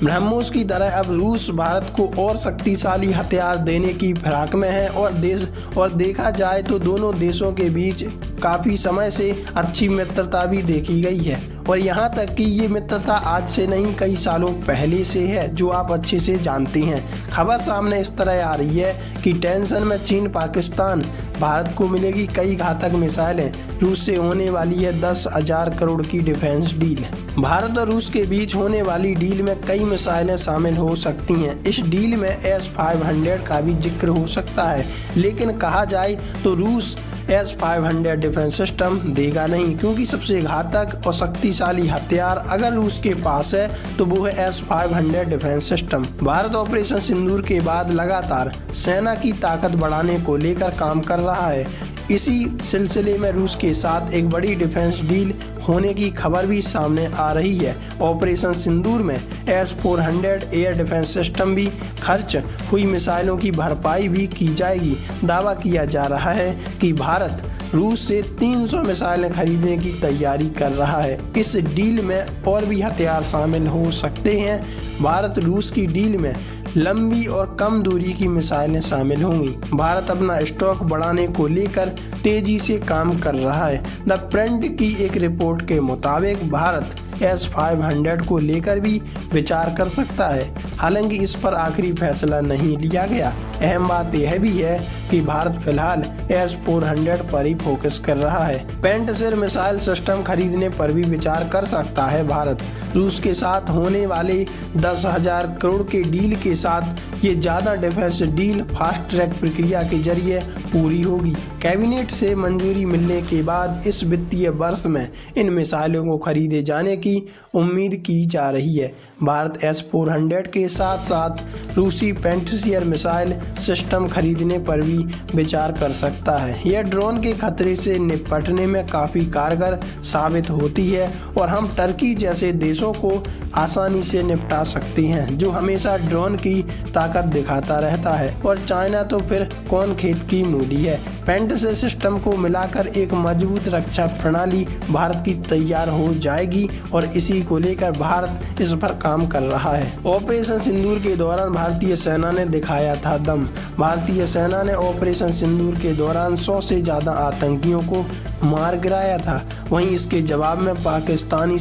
ब्रह्मोस की तरह अब रूस भारत को और शक्तिशाली हथियार देने की फिराक में है और देखा जाए तो दोनों देशों के बीच काफ़ी समय से अच्छी मित्रता भी देखी गई है और यहाँ तक कि ये मित्रता आज से नहीं कई सालों पहले से है, जो आप अच्छे से जानते हैं। खबर सामने इस तरह आ रही है कि टेंशन में चीन पाकिस्तान, भारत को मिलेगी कई घातक मिसाइलें, रूस से होने वाली है 10,000 करोड़ की डिफेंस डील। भारत और रूस के बीच होने वाली डील में कई मिसाइलें शामिल हो सकती हैं। इस डील में S-500 का भी जिक्र हो सकता है, लेकिन कहा जाए तो रूस S-500 डिफेंस सिस्टम देगा नहीं, क्योंकि सबसे घातक और शक्तिशाली हथियार अगर रूस के पास है तो वो है S-500 defence system. Bharat operation Sindoor के बाद लगातार सेना की ताकत बढ़ाने को लेकर काम कर रहा है। इसी सिलसिले में रूस के साथ एक बड़ी डिफेंस डील होने की खबर भी सामने आ रही है। ऑपरेशन सिंदूर में S-400 एयर डिफेंस सिस्टम भी खर्च हुई मिसाइलों की भरपाई भी की जाएगी। दावा किया जा रहा है कि भारत रूस से 300 मिसाइलें खरीदने की तैयारी कर रहा है। इस डील में और भी हथियार शामिल हो सकते हैं। भारत रूस की डील में लंबी और कम दूरी की मिसाइलें शामिल होंगी। भारत अपना स्टॉक बढ़ाने को लेकर तेजी से काम कर रहा है। द प्रिंट की एक रिपोर्ट के मुताबिक भारत S-500 को लेकर भी विचार कर सकता है, हालांकि इस पर आखिरी फैसला नहीं लिया गया। अहम बात यह भी है कि भारत फिलहाल S-400 पर ही फोकस कर रहा है। पेंटसिर मिसाइल सिस्टम खरीदने पर भी विचार कर सकता है भारत। रूस के साथ होने वाले 10,000 करोड़ के डील के साथ ये ज़्यादा डिफेंस डील फास्ट ट्रैक प्रक्रिया के जरिए पूरी होगी। कैबिनेट से मंजूरी मिलने के बाद इस वित्तीय वर्ष में इन मिसाइलों को खरीदे जाने की उम्मीद की जा रही है। भारत S-400 के साथ साथ रूसी पेंटसियर मिसाइल सिस्टम खरीदने पर भी विचार कर सकता है। यह ड्रोन के खतरे से निपटने में काफ़ी कारगर साबित होती है और हम टर्की जैसे देशों को आसानी से निपटा सकते हैं, जो हमेशा ड्रोन की ताकत दिखाता रहता है। और चाइना तो फिर कौन खेत की मूली है। पेंटसियर सिस्टम को मिलाकर एक मजबूत रक्षा प्रणाली भारत की तैयार हो जाएगी और इसी को लेकर भारत इस पर काम कर रहा है। ऑपरेशन सिंदूर के दौरान भारतीय सेना ने दिखाया था दम। भारतीय सेना ने ऑपरेशन सिंदूर के दौरान 100 से ज़्यादा आतंकियों को मार गिराया था। वहीं इसके जवाब में पाकिस्तानी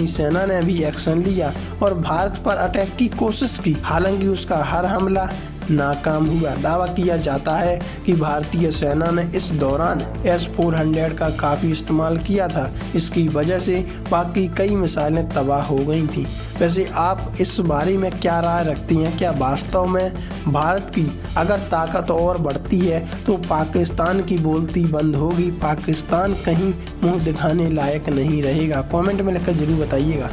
सेना ने भी एक्शन लिया और भारत पर अटैक की कोशिश की, हालांकि उसका हर हमला नाकाम हुआ। दावा किया जाता है कि भारतीय सेना ने इस दौरान S-400 का काफ़ी इस्तेमाल किया था। इसकी वजह से पाक की कई मिसाइलें तबाह हो गई थीं। वैसे आप इस बारे में क्या राय रखती हैं? क्या वास्तव में भारत की अगर ताकत और बढ़ती है तो पाकिस्तान की बोलती बंद होगी, पाकिस्तान कहीं मुंह दिखाने लायक नहीं रहेगा? कमेंट में लिखकर जरूर बताइएगा।